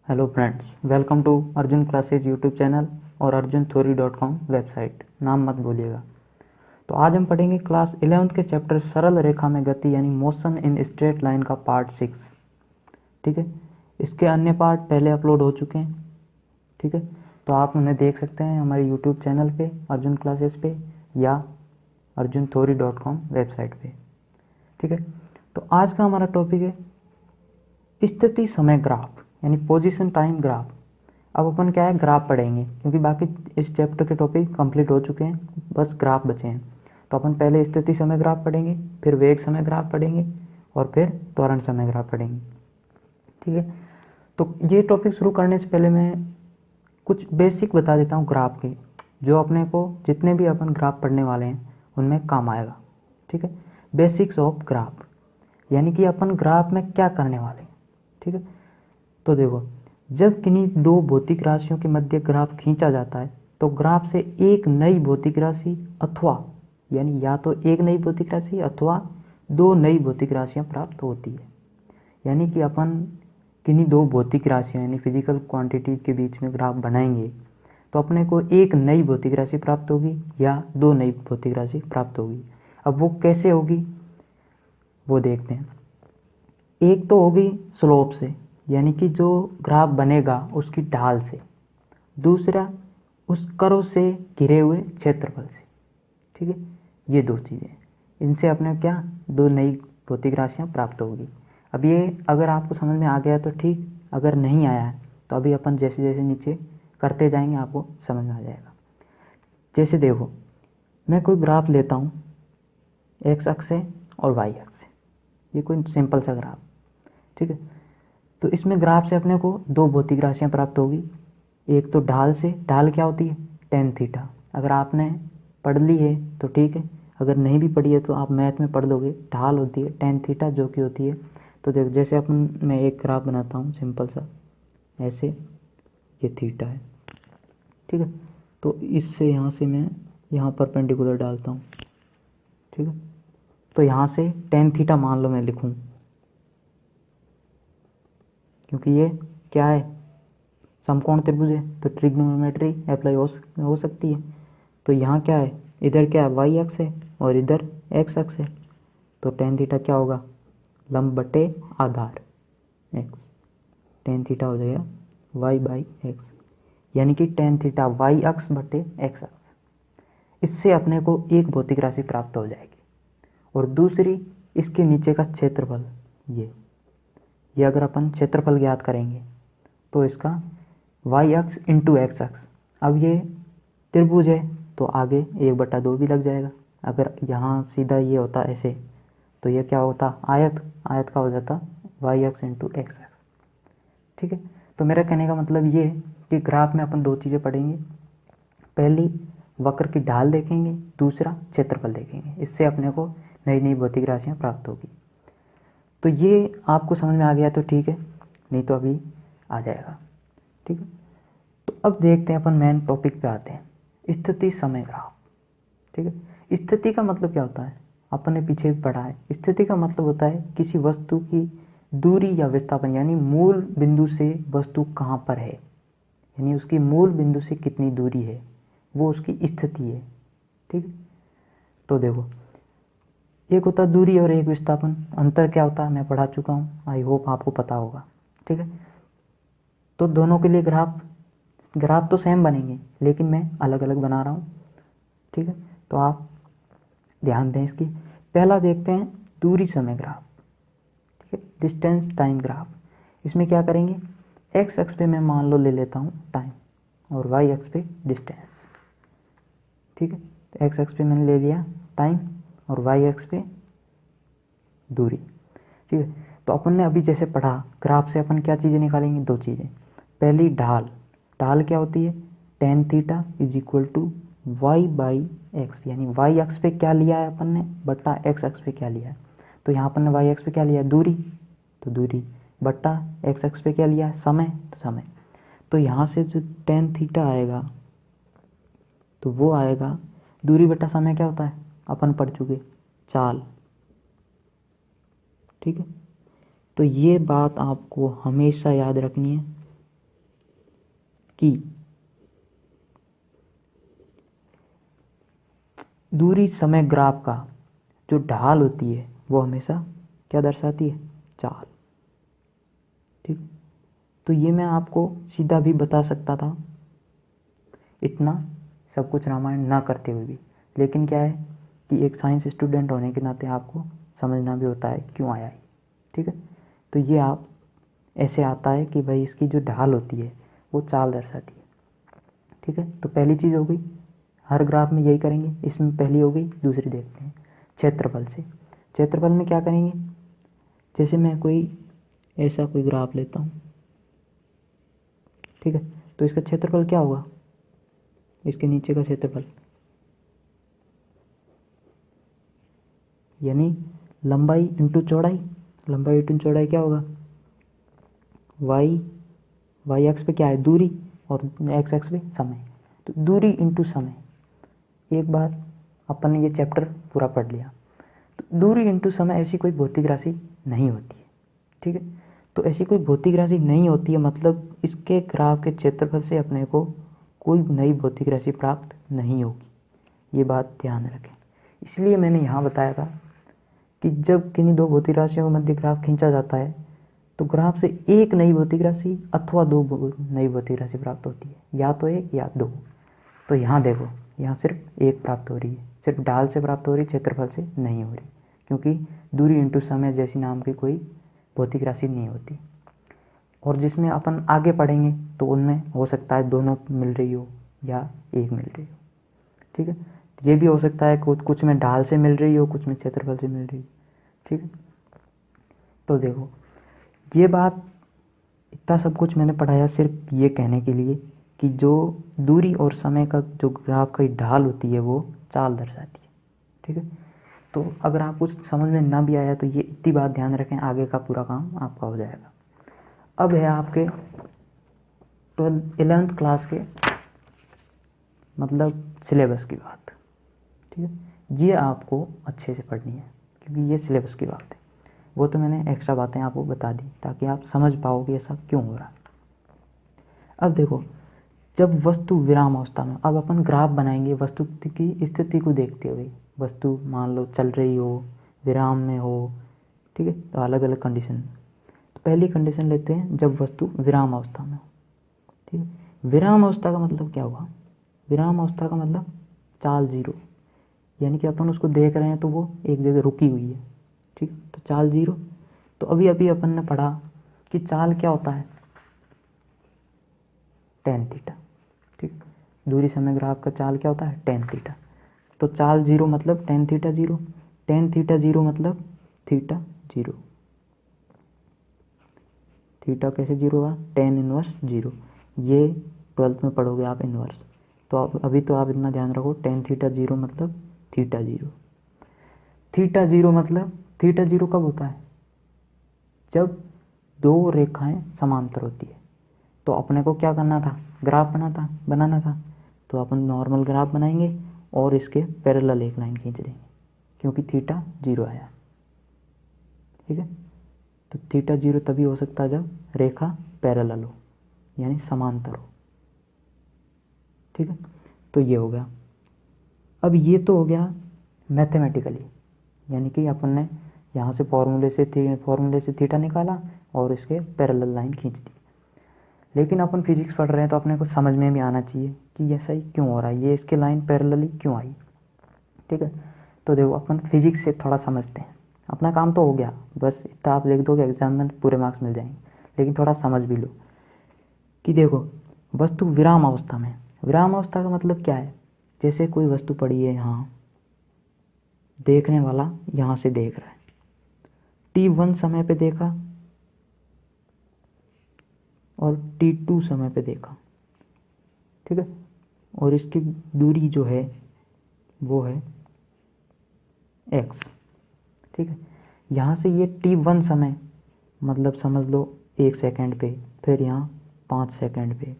Hello friends, welcome to Arjun classes YouTube channel और arjuntheory.com website. नाम मत भूलिएगा। तो आज हम पढ़ेंगे क्लास 11th के चैप्टर सरल रेखा में गति यानी मोशन इन स्ट्रेट लाइन का पार्ट 6। ठीक है, इसके अन्य पार्ट पहले अपलोड हो चुके हैं। ठीक है, तो आप उन्हें देख सकते हैं हमारे यूट्यूब चैनल पे, अर्जुन क्लासेस पे या arjuntheory.com वेबसाइट पे। ठीक है, तो आज का हमारा टॉपिक है स्थिति समय ग्राफ यानी पोजीशन टाइम ग्राफ। अब अपन क्या है, ग्राफ पढ़ेंगे क्योंकि बाकी इस चैप्टर के टॉपिक कंप्लीट हो चुके हैं, बस ग्राफ बचे हैं। तो अपन पहले स्थिति समय ग्राफ पढ़ेंगे, फिर वेग समय ग्राफ पढ़ेंगे और फिर त्वरण समय ग्राफ पढ़ेंगे। ठीक है, तो ये टॉपिक शुरू करने से पहले मैं कुछ बेसिक बता देता हूँ ग्राफ के, जो अपने को जितने भी अपन ग्राफ पढ़ने वाले हैं उनमें काम आएगा। ठीक है, बेसिक्स ऑफ ग्राफ यानी कि अपन ग्राफ में क्या करने वाले हैं। ठीक है, तो देखो, जब किन्हीं दो भौतिक राशियों के मध्य ग्राफ खींचा जाता है तो ग्राफ से एक नई भौतिक राशि अथवा यानी या तो एक नई भौतिक राशि अथवा दो नई भौतिक राशियां प्राप्त होती है। यानी कि अपन किन्हीं दो भौतिक राशियों यानी फिजिकल क्वांटिटीज़ के बीच में ग्राफ बनाएंगे तो अपने को एक नई भौतिक राशि प्राप्त होगी या दो नई भौतिक राशि प्राप्त होगी। अब वो कैसे होगी वो देखते हैं। एक तो होगी स्लोप से यानी कि जो ग्राफ बनेगा उसकी ढाल से, दूसरा उस कर्व से घिरे हुए क्षेत्रफल से। ठीक है, ये दो चीज़ें, इनसे अपने क्या दो नई भौतिक राशियाँ प्राप्त होगी। अब ये अगर आपको समझ में आ गया तो ठीक, अगर नहीं आया है तो अभी अपन जैसे जैसे नीचे करते जाएंगे आपको समझ में आ जाएगा। जैसे देखो, मैं कोई ग्राफ लेता हूँ एक्स अक्ष से और वाई अक्ष से, ये कोई सिंपल सा ग्राफ। ठीक है, तो इसमें ग्राफ से अपने को दो भौतिक राशियाँ प्राप्त होगी। एक तो ढाल से, ढाल क्या होती है, टेन थीटा। अगर आपने पढ़ ली है तो ठीक है, अगर नहीं भी पढ़ी है तो आप मैथ में पढ़ लोगे। ढाल होती है टेन थीटा जो कि होती है, तो देखो जैसे अपन मैं एक ग्राफ बनाता हूँ सिंपल सा ऐसे, ये थीटा है। ठीक है, तो इससे यहाँ से मैं यहाँ परपेंडिकुलर डालता हूँ। ठीक है, तो यहाँ से टेन थीटा मान लो मैं लिखूँ, क्योंकि ये क्या है, समकोण त्रिभुज है तो ट्रिग्नोमेट्री अप्लाई हो सकती है। तो यहाँ क्या है, इधर क्या है वाई अक्ष है और इधर एक्स अक्ष है, तो टेन थीटा क्या होगा, लंब बटे आधार एक्स। टेन थीटा हो जाएगा वाई बाई एक्स, यानी कि टेन थीटा वाई अक्ष बटे एक्स अक्ष। इससे अपने को एक भौतिक राशि प्राप्त हो जाएगी और दूसरी इसके नीचे का क्षेत्रफल, ये अगर अपन क्षेत्रफल ज्ञात करेंगे तो इसका वाई अक्ष इंटू एक्स अक्ष। अब ये त्रिभुज है तो आगे 1/2 भी लग जाएगा। अगर यहाँ सीधा ये होता ऐसे तो ये क्या होता, आयत, आयत का हो जाता वाई अक्ष इंटू एक्स अक्ष। ठीक है, तो मेरा कहने का मतलब ये कि ग्राफ में अपन दो चीज़ें पढ़ेंगे, पहली वक्र की ढाल देखेंगे, दूसरा क्षेत्रफल देखेंगे। इससे अपने को नई नई भौतिक राशियाँ प्राप्त होगी। तो ये आपको समझ में आ गया तो ठीक है, नहीं तो अभी आ जाएगा। ठीक है, तो अब देखते हैं अपन मेन टॉपिक पे आते हैं, स्थिति समय ग्राफ। ठीक है, स्थिति का मतलब क्या होता है, अपन ने पीछे भी पढ़ा है। स्थिति का मतलब होता है किसी वस्तु की दूरी या विस्थापन, यानी मूल बिंदु से वस्तु कहाँ पर है, यानी उसकी मूल बिंदु से कितनी दूरी है, वो उसकी स्थिति है। ठीक है, तो देखो, एक होता है दूरी और एक विस्थापन, अंतर क्या होता है मैं पढ़ा चुका हूँ, आई होप आपको पता होगा। ठीक है, तो दोनों के लिए ग्राफ तो सेम बनेंगे लेकिन मैं अलग अलग बना रहा हूँ। ठीक है, तो आप ध्यान दें इसकी। पहला देखते हैं दूरी समय ग्राफ। ठीक है, डिस्टेंस टाइम ग्राफ। इसमें क्या करेंगे, एक्स अक्ष पे मैं मान लो ले लेता हूँ टाइम और वाई अक्ष पे डिस्टेंस। ठीक है, तो एक्स अक्ष पे मैंने ले लिया टाइम और वाई अक्ष पे दूरी। ठीक है, तो अपन ने अभी जैसे पढ़ा ग्राफ से अपन क्या चीज़ें निकालेंगे, दो चीज़ें। पहली ढाल, ढाल क्या होती है, tan theta is equal to Y by X, यानी वाई अक्ष पे क्या लिया है अपन ने बट्टा एक्स अक्ष पे क्या लिया है। तो यहाँ अपन ने वाई अक्ष पे क्या लिया है, दूरी, तो दूरी बट्टा एक्स अक्ष पे क्या लिया है, समय, तो समय। तो यहाँ से जो टेन थीटा आएगा तो वो आएगा, दूरी बट्टा समय क्या होता है अपन पढ़ चुके, चाल। ठीक है, तो ये बात आपको हमेशा याद रखनी है कि दूरी समय ग्राफ का जो ढाल होती है वो हमेशा क्या दर्शाती है, चाल। ठीक, तो ये मैं आपको सीधा भी बता सकता था इतना सब कुछ रामायण ना करते हुए भी, लेकिन क्या है कि एक साइंस स्टूडेंट होने के नाते आपको समझना भी होता है क्यों आया है। ठीक है, तो ये आप ऐसे आता है कि भाई इसकी जो ढाल होती है वो चाल दर्शाती है। ठीक है, तो पहली चीज़ हो गई, हर ग्राफ में यही करेंगे, इसमें पहली हो गई। दूसरी देखते हैं क्षेत्रफल से। क्षेत्रफल में क्या करेंगे, जैसे मैं कोई ऐसा कोई ग्राफ लेता हूँ, ठीक है, तो इसका क्षेत्रफल क्या होगा, इसके नीचे का क्षेत्रफल, यानी लंबाई इंटू चौड़ाई। लंबाई इंटू चौड़ाई क्या होगा, वाई एक्स पे क्या है, दूरी, और एक्स एक्स पे समय। तो दूरी इंटू समय। एक बार अपन ने ये चैप्टर पूरा पढ़ लिया। तो दूरी इंटू समय ऐसी कोई भौतिक राशि नहीं होती है। ठीक है, तो ऐसी कोई भौतिक राशि नहीं होती है, मतलब इसके ग्राफ के क्षेत्रफल से अपने को कोई नई भौतिक राशि प्राप्त नहीं होगी। ये बात ध्यान रखें। इसलिए मैंने यहाँ बताया था कि जब किन्हीं दो भौतिक राशियों के मध्य ग्राफ खींचा जाता है तो ग्राफ से एक नई भौतिक राशि अथवा दो नई भौतिक राशि प्राप्त होती है, या तो एक या दो। तो यहाँ देखो, यहाँ सिर्फ एक प्राप्त हो रही है, सिर्फ ढाल से प्राप्त हो रही, क्षेत्रफल से नहीं हो रही, क्योंकि दूरी इंटू समय जैसी नाम की कोई भौतिक राशि नहीं होती। और जिसमें अपन आगे पढ़ेंगे तो उनमें हो सकता है दोनों मिल रही हो या एक मिल रही हो। ठीक है, ये भी हो सकता है कुछ में ढाल से मिल रही हो, कुछ में क्षेत्रफल से मिल रही हो। ठीक है, तो देखो ये बात, इतना सब कुछ मैंने पढ़ाया सिर्फ ये कहने के लिए कि जो दूरी और समय का जो ग्राफ की ढाल होती है वो चाल दर्शाती है। ठीक है, तो अगर आप कुछ समझ में ना भी आया तो ये इतनी बात ध्यान रखें, आगे का पूरा काम आपका हो जाएगा। अब है आपके 11th क्लास के मतलब सिलेबस की बात। ठीक है, ये आपको अच्छे से पढ़नी है क्योंकि ये सिलेबस की बात है। वो तो मैंने एक्स्ट्रा बातें आपको बता दी ताकि आप समझ पाओ कि ऐसा क्यों हो रहा है। अब देखो, जब वस्तु विराम अवस्था में, अब अपन ग्राफ बनाएंगे वस्तु की स्थिति को देखते हुए। वस्तु मान लो चल रही हो, विराम में हो, ठीक है, तो अलग अलग कंडीशन। तो पहली कंडीशन लेते हैं जब वस्तु विराम अवस्था में हो। ठीक है, विराम अवस्था का मतलब क्या हुआ, विराम अवस्था का मतलब चाल जीरो, यानी कि अपन उसको देख रहे हैं तो वो एक जगह रुकी हुई है। ठीक, तो चाल जीरो। तो अभी अभी अपन ने पढ़ा कि चाल क्या होता है, टेन थीटा। ठीक, दूरी समय ग्राफ का चाल क्या होता है, टेन थीटा। तो चाल जीरो मतलब tan theta zero, tan theta zero मतलब थीटा जीरो। थीटा कैसे जीरो हुआ, टेन इनवर्स जीरो। ये 12th में पढ़ोगे आप इनवर्स। तो अभी तो आप इतना ध्यान रखो, टेन थीटा जीरो मतलब थीटा जीरो। थीटा जीरो मतलब, थीटा जीरो कब होता है, जब दो रेखाएं समांतर होती है। तो अपने को क्या करना था, ग्राफ बनाना था। तो अपन नॉर्मल ग्राफ बनाएंगे और इसके पैरेलल एक लाइन खींच देंगे क्योंकि थीटा जीरो आया। ठीक है, तो थीटा जीरो तभी हो सकता है जब रेखा पैरेलल हो, यानी समांतर हो। ठीक है, तो ये हो गया। अब ये तो हो गया मैथमेटिकली, यानी कि अपन ने यहाँ से फॉर्मूले से थीटा निकाला और इसके पैरेलल लाइन खींच दी। लेकिन अपन फिजिक्स पढ़ रहे हैं तो अपने को समझ में भी आना चाहिए कि ऐसा ही क्यों हो रहा है, ये इसके लाइन पैरेलली क्यों आई। ठीक है, तो देखो अपन फिजिक्स से थोड़ा समझते हैं। अपना काम तो हो गया, बस इतना आप लिख दो कि एग्जाम में पूरे मार्क्स मिल जाएंगे, लेकिन थोड़ा समझ भी लो कि देखो वस्तु विराम अवस्था में, विराम अवस्था का मतलब क्या है, जैसे कोई वस्तु पड़ी है यहाँ, देखने वाला यहाँ से देख रहा है, t1 समय पे देखा और t2 समय पे देखा। ठीक है, और इसकी दूरी जो है वो है x। ठीक है, यहाँ से ये t1 समय मतलब समझ लो 1 सेकंड पे, फिर यहाँ 5 सेकंड पे,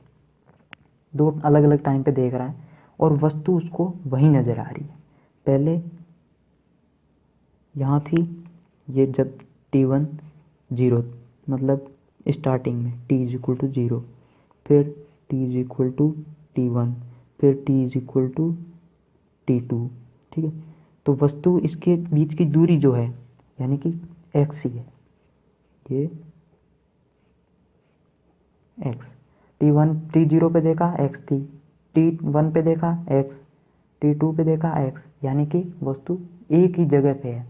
दो अलग अलग टाइम पे देख रहा है और वस्तु उसको वहीं नज़र आ रही है। पहले यहाँ थी, ये जब t1 जीरो मतलब स्टार्टिंग में t is equal to zero, फिर t is equal to t1, फिर t is equal to t2। ठीक है, तो वस्तु इसके बीच की दूरी जो है यानी कि x ही है, ये x। t1 t0 पे देखा x थी, t1 पे देखा x, t2 पे देखा x, यानी कि वस्तु एक ही जगह पे है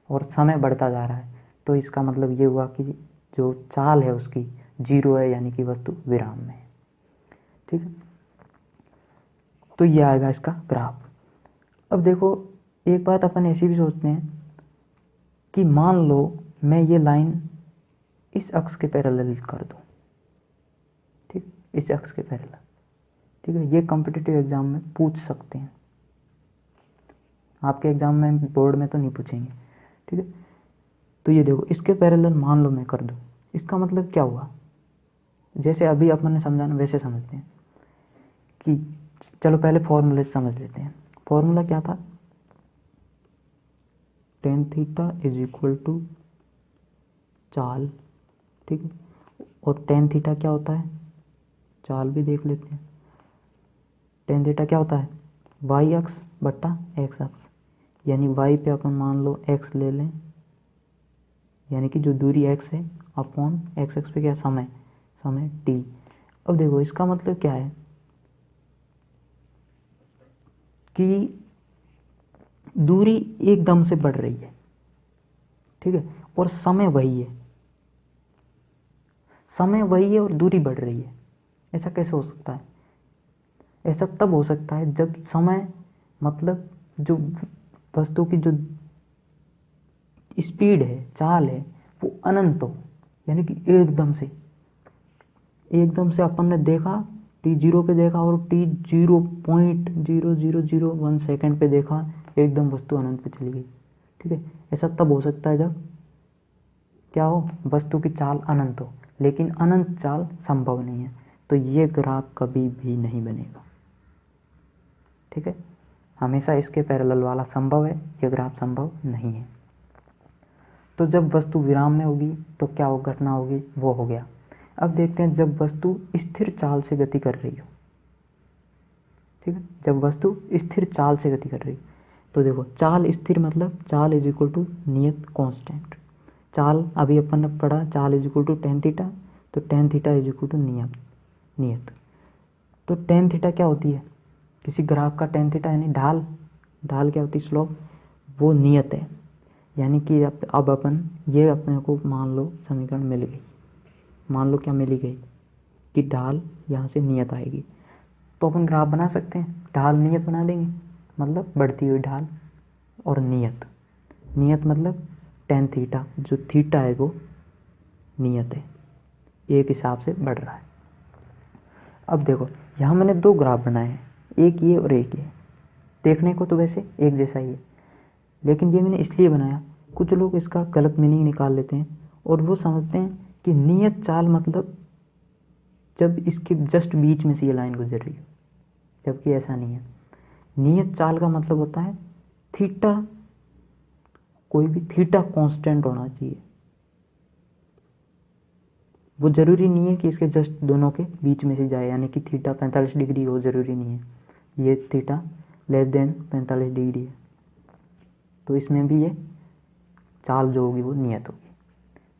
और समय बढ़ता जा रहा है। तो इसका मतलब ये हुआ कि जो चाल है उसकी 0 है, यानी कि वस्तु विराम में है। ठीक है, तो ये आएगा इसका ग्राफ। अब देखो, एक बात अपन ऐसी भी सोचते हैं कि मान लो मैं ये लाइन इस अक्ष के पैरेलल कर दूं, ठीक, इस अक्ष के पैरेलल। ठीक है, ये कॉम्पिटिटिव एग्जाम में पूछ सकते हैं, आपके एग्जाम में बोर्ड में तो नहीं पूछेंगे। ठीक है, तो ये देखो इसके पैरेलल मान लो मैं कर दूं, इसका मतलब क्या हुआ, जैसे अभी अपन ने समझाना वैसे समझते हैं कि चलो पहले फॉर्मूले समझ लेते हैं। फॉर्मूला क्या था, tan theta is equal to चाल। ठीक है, और tan थीटा क्या होता है, चाल भी देख लेते हैं। tan थीटा क्या होता है, वाई अक्स बट्टा एक्स अक्स, यानी वाई पे अपन मान लो x ले लें, यानी कि जो दूरी x है अपॉन एक्स एक्स पे क्या, समय, समय t। अब देखो इसका मतलब क्या है कि दूरी एकदम से बढ़ रही है, ठीक है, और समय वही है, समय वही है और दूरी बढ़ रही है। ऐसा कैसे हो सकता है, ऐसा तब हो सकता है जब समय मतलब जो वस्तु की जो स्पीड है, चाल है, वो अनंत हो, यानी कि एकदम से अपन ने देखा t0 पे देखा और t0.0001 सेकेंड पे देखा, एकदम वस्तु अनंत पे चली गई। ठीक है, ऐसा तब हो सकता है जब क्या हो, वस्तु की चाल अनंत हो, लेकिन अनंत चाल संभव नहीं है, तो ये ग्राफ कभी भी नहीं बनेगा। ठीक है, हमेशा इसके पैरेलल वाला संभव है, ये ग्राफ संभव नहीं है। तो जब वस्तु विराम में होगी तो क्या हो, घटना होगी, वो हो गया। अब देखते हैं जब वस्तु स्थिर चाल से गति कर रही हो। ठीक है, जब वस्तु स्थिर चाल से गति कर रही, तो देखो चाल स्थिर मतलब चाल इज इक्वल टू नियत कांस्टेंट। चाल अभी अपन ने पढ़ा, चाल is equal to tan theta, तो tan theta is equal to नियत। तो टेन थीटा क्या होती है, किसी ग्राफ का टेन थीटा यानी ढाल, ढाल क्या होती है, स्लोप, वो नियत है। यानी कि अब अपन ये अपने को मान लो समीकरण मिल गई, मान लो क्या मिली गई कि ढाल यहाँ से नियत आएगी, तो अपन ग्राफ बना सकते हैं, ढाल नियत बना देंगे, मतलब बढ़ती हुई ढाल, और नियत, नियत मतलब टेन थीटा, जो थीटा है वो नियत है, एक हिसाब से बढ़ रहा है। अब देखो यहाँ मैंने दो ग्राफ बनाए हैं, एक ये और एक ये, देखने को तो वैसे एक जैसा ही है, लेकिन ये मैंने इसलिए बनाया, कुछ लोग इसका गलत मीनिंग निकाल लेते हैं और वो समझते हैं कि नियत चाल मतलब जब इसके जस्ट बीच में से ये लाइन गुजर रही है, जबकि ऐसा नहीं है। नियत चाल का मतलब होता है थीटा, कोई भी थीटा कांस्टेंट होना चाहिए, वो ज़रूरी नहीं है कि इसके जस्ट दोनों के बीच में से जाए, यानी कि थीटा 45 डिग्री हो, ज़रूरी नहीं है, ये थीटा लेस देन 45 डिग्री है, तो इसमें भी ये चाल जो होगी वो नियत होगी।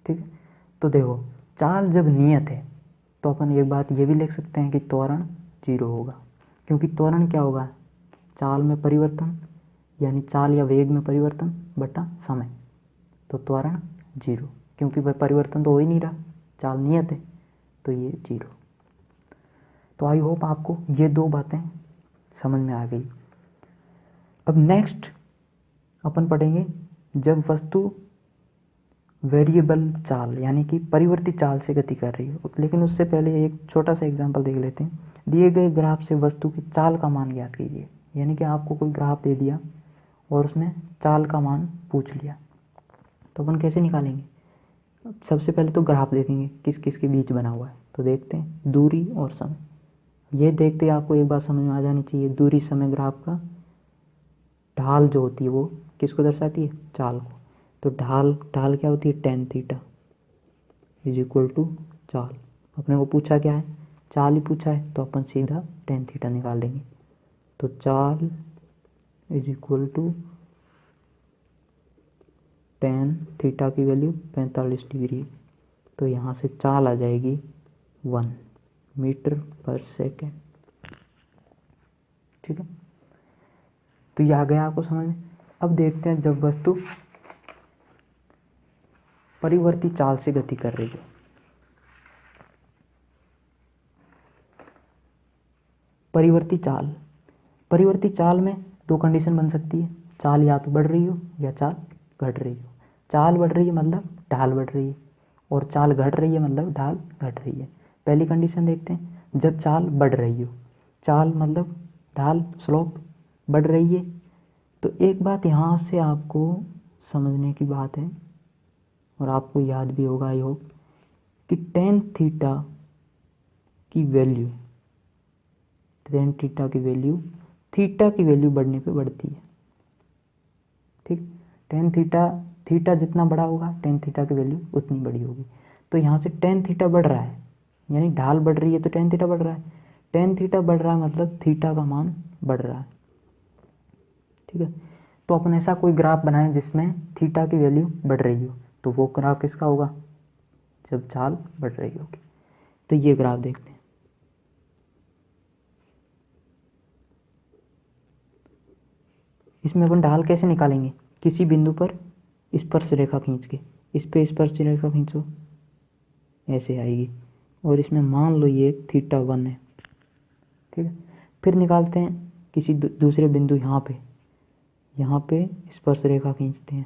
ठीक है, तो देखो चाल जब नियत है तो अपन एक बात ये भी लिख सकते हैं कि त्वरण 0 होगा, क्योंकि त्वरण क्या होगा, चाल में परिवर्तन, यानी चाल या वेग में परिवर्तन बटा समय, तो त्वरण 0, क्योंकि वह परिवर्तन तो हो ही नहीं रहा, चाल नियत है, तो ये 0। तो आई होप आपको ये दो बातें समझ में आ गई। अब नेक्स्ट अपन पढ़ेंगे जब वस्तु वेरिएबल चाल यानी कि परिवर्तित चाल से गति कर रही हो, लेकिन उससे पहले एक छोटा सा एग्जांपल देख लेते हैं। दिए गए ग्राफ से वस्तु की चाल का मान ज्ञात कीजिए, यानी कि आपको कोई ग्राफ दे दिया और उसमें चाल का मान पूछ लिया, तो अपन कैसे निकालेंगे, सबसे पहले तो ग्राफ देखेंगे किस किस के बीच बना हुआ है, तो देखते हैं दूरी और समय। ये देखते ही आपको एक बात समझ में आ जानी चाहिए, दूरी समय ग्राफ का ढाल जो होती है वो किसको दर्शाती है, चाल को, तो ढाल ढाल क्या होती है, tan theta is equal to चाल। अपने को पूछा क्या है, चाल ही पूछा है तो अपन सीधा टेन थीटा निकाल देंगे। तो चाल is equal to tan theta की वैल्यू 45 डिग्री, तो यहाँ से चाल आ जाएगी 1 मीटर पर सेकेंड। ठीक है, तो ये आ गया आपको समझ में। अब देखते हैं जब वस्तु परिवर्ती चाल से गति कर रही है। परिवर्ती चाल में दो कंडीशन बन सकती है, चाल या तो बढ़ रही हो या चाल घट रही हो। चाल बढ़ रही है मतलब ढाल बढ़ रही है, और चाल घट रही है मतलब ढाल घट रही है। पहली कंडीशन देखते हैं, जब चाल बढ़ रही हो, चाल मतलब ढाल स्लोप बढ़ रही है। तो एक बात यहाँ से आपको समझने की बात है, और आपको याद भी होगा आई होप, कि टेन थीटा की वैल्यू थीटा की वैल्यू बढ़ने पे बढ़ती है। ठीक, टेन थीटा जितना बड़ा होगा टेन थीटा की वैल्यू उतनी बड़ी होगी। तो यहाँ से टेन थीटा बढ़ रहा है, यानी ढाल बढ़ रही है तो टेन थीटा बढ़ रहा है। टेन थीटा बढ़ रहा है मतलब थीटा का मान बढ़ रहा है। ठीक है, तो अपन ऐसा कोई ग्राफ बनाएं जिसमें थीटा की वैल्यू बढ़ रही हो, तो वो ग्राफ किसका होगा, जब चाल बढ़ रही होगी। तो ये ग्राफ देखते हैं। इसमें अपन ढाल कैसे निकालेंगे, किसी बिंदु पर स्पर्श रेखा खींच के, इस पे स्पर्श रेखा खींचो, ऐसे आएगी, और इसमें मान लो ये थीटा 1 है। ठीक है, फिर निकालते हैं किसी दूसरे बिंदु, यहाँ पे स्पर्श रेखा खींचते हैं,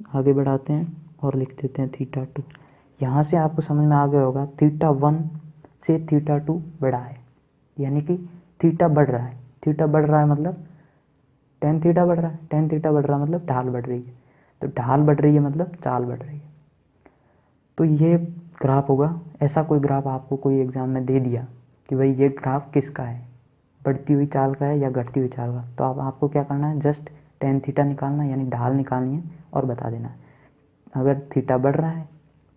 आगे बढ़ाते हैं और लिख देते हैं थीटा 2। यहाँ से आपको समझ में आ गया होगा थीटा 1 से थीटा 2 बड़ा है, यानी कि थीटा बढ़ रहा है। थीटा बढ़ रहा है मतलब टेन थीटा बढ़ रहा है, टेन थीटा बढ़ रहा है मतलब ढाल बढ़ रही है, तो ढाल बढ़ रही है मतलब चाल बढ़ रही है। तो ये ग्राफ होगा। ऐसा कोई ग्राफ आपको कोई एग्जाम में दे दिया कि भाई ये ग्राफ किसका है, बढ़ती हुई चाल का है या घटती हुई चाल का, तो आपको क्या करना है, जस्ट टेन थीटा निकालना है, यानी ढाल निकालनी है और बता देना है। अगर थीटा बढ़ रहा है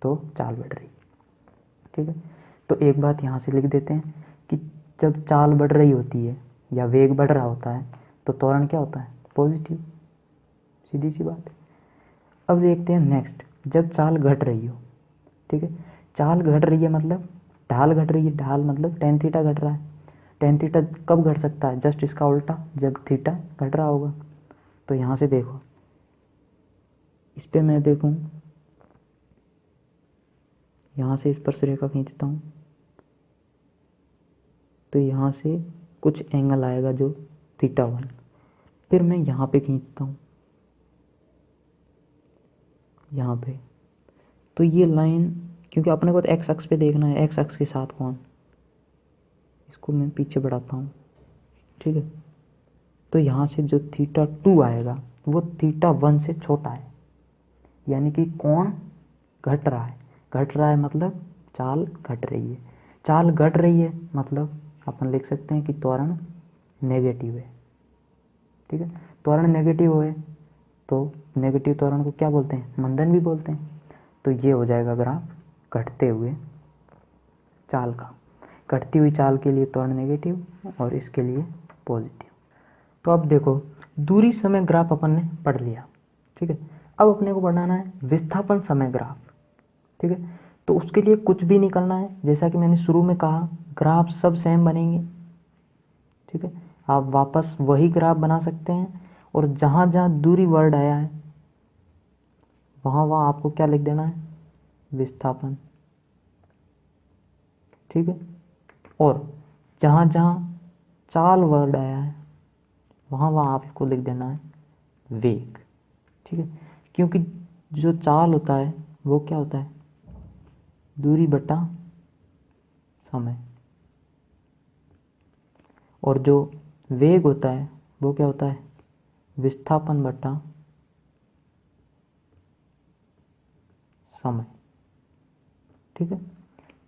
तो चाल बढ़ रही है। ठीक है, तो एक बात यहाँ से लिख देते हैं कि जब चाल बढ़ रही होती है या वेग बढ़ रहा होता है तो त्वरण क्या होता है, पॉजिटिव, सीधी सी बात है। अब देखते हैं नेक्स्ट, जब चाल घट रही हो। ठीक है, चाल घट रही है मतलब ढाल घट रही है, ढाल मतलब टेन थीटा घट रहा है। टेन थीटा कब घट सकता है, जस्ट इसका उल्टा, जब थीटा घट रहा होगा। तो यहाँ से देखो, इस पर मैं देखूँ, यहाँ से स्पर्श रेखा खींचता हूँ तो यहाँ से कुछ एंगल आएगा जो थीटा 1, फिर मैं यहाँ पे खींचता हूँ, यहाँ पे, तो ये लाइन, क्योंकि अपने को तो एक्स अक्ष पे देखना है, एक्स अक्ष के साथ कौन, इसको मैं पीछे बढ़ाता हूँ। ठीक है, तो यहाँ से जो थीटा 2 आएगा वो थीटा 1 से छोटा है, यानी कि कोण घट रहा है। घट रहा है मतलब चाल घट रही है। चाल घट रही है मतलब अपन लिख सकते हैं कि त्वरण नेगेटिव है। ठीक है, त्वरण नेगेटिव है तो नेगेटिव त्वरण को क्या बोलते हैं, मंदन भी बोलते हैं। तो ये हो जाएगा ग्राफ घटते हुए चाल का। घटती हुई चाल के लिए त्वरण नेगेटिव और इसके लिए पॉजिटिव। तो अब देखो, दूरी समय ग्राफ अपन ने पढ़ लिया। ठीक है, अब अपने को बनाना है विस्थापन समय ग्राफ। ठीक है, तो उसके लिए कुछ भी नहीं करना है, जैसा कि मैंने शुरू में कहा ग्राफ सब सेम बनेंगे। ठीक है, आप वापस वही ग्राफ बना सकते हैं, और जहाँ जहाँ दूरी वर्ड आया है वहाँ वहाँ आपको क्या लिख देना है, विस्थापन। ठीक है, और जहाँ जहाँ चाल वर्ड आया है वहाँ वहाँ आपको लिख देना है वेग। ठीक है, क्योंकि जो चाल होता है वो क्या होता है, दूरी बटा समय, और जो वेग होता है वो क्या होता है, विस्थापन बटा समय। ठीक है,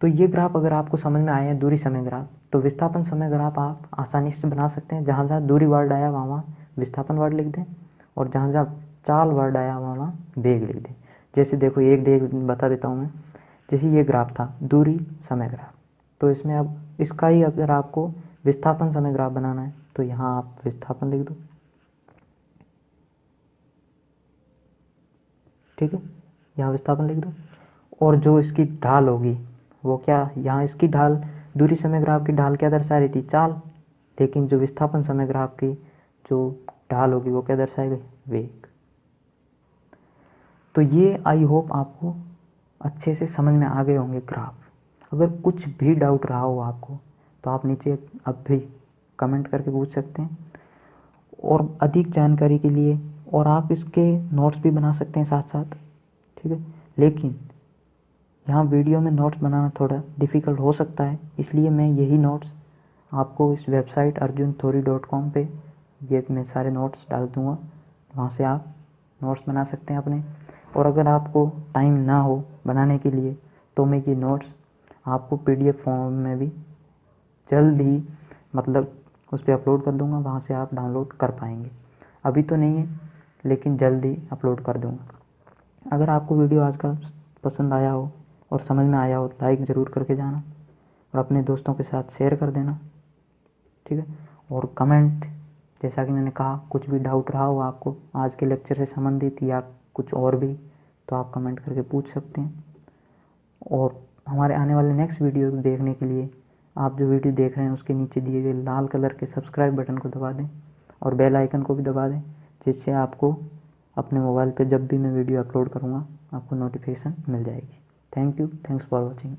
तो ये ग्राफ अगर आपको समझ में आए हैं, दूरी समय ग्राफ, तो विस्थापन समय ग्राफ आप आसानी से बना सकते हैं। जहाँ जहाँ दूरी वर्ड आया वहाँ वहाँ विस्थापन वर्ड लिख दें, और जहाँ जहाँ चाल वर्ड आया वहाँ वहाँ वेग लिख दें। जैसे देखो, एक देख बता देता हूँ मैं, जैसे ये ग्राफ था दूरी समय ग्राफ, तो इसमें अब इसका ही अगर आपको विस्थापन समय ग्राफ बनाना है तो यहाँ आप विस्थापन लिख दो, ठीक है, यहाँ विस्थापन लिख दो। और जो इसकी ढाल होगी वो क्या, यहाँ इसकी ढाल दूरी समय ग्राफ की ढाल क्या दर्शा रही थी, चाल, लेकिन जो विस्थापन समय ग्राफ की जो ढाल होगी वो क्या दर्शाएगी, वेग। तो ये आई होप आपको अच्छे से समझ में आ गए होंगे ग्राफ। अगर कुछ भी डाउट रहा हो आपको तो आप नीचे अब भी कमेंट करके पूछ सकते हैं, और अधिक जानकारी के लिए और आप इसके नोट्स भी बना सकते हैं साथ साथ, ठीक है। लेकिन यहाँ वीडियो में नोट्स बनाना थोड़ा डिफ़िकल्ट हो सकता है, इसलिए मैं यही नोट्स आपको इस वेबसाइट arjunthori.com पे ये मैं सारे नोट्स डाल दूँगा, वहाँ से आप नोट्स बना सकते हैं अपने। और अगर आपको टाइम ना हो बनाने के लिए तो मैं ये नोट्स आपको PDF फॉर्म में भी जल्द ही मतलब उस पर अपलोड कर दूँगा, वहाँ से आप डाउनलोड कर पाएंगे। अभी तो नहीं है लेकिन जल्द ही अपलोड कर दूँगा। अगर आपको वीडियो आज का पसंद आया हो और समझ में आया हो, लाइक ज़रूर करके जाना और अपने दोस्तों के साथ शेयर कर देना, ठीक है। और कमेंट, जैसा कि मैंने कहा, कुछ भी डाउट रहा हो आपको आज के लेक्चर से संबंधित या कुछ और भी, तो आप कमेंट करके पूछ सकते हैं। और हमारे आने वाले नेक्स्ट वीडियो देखने के लिए आप जो वीडियो देख रहे हैं उसके नीचे दिए गए लाल कलर के सब्सक्राइब बटन को दबा दें और बेल आइकन को भी दबा दें, जिससे आपको अपने मोबाइल पे जब भी मैं वीडियो अपलोड करूँगा आपको नोटिफिकेशन मिल जाएगी। Thank you, thanks for watching.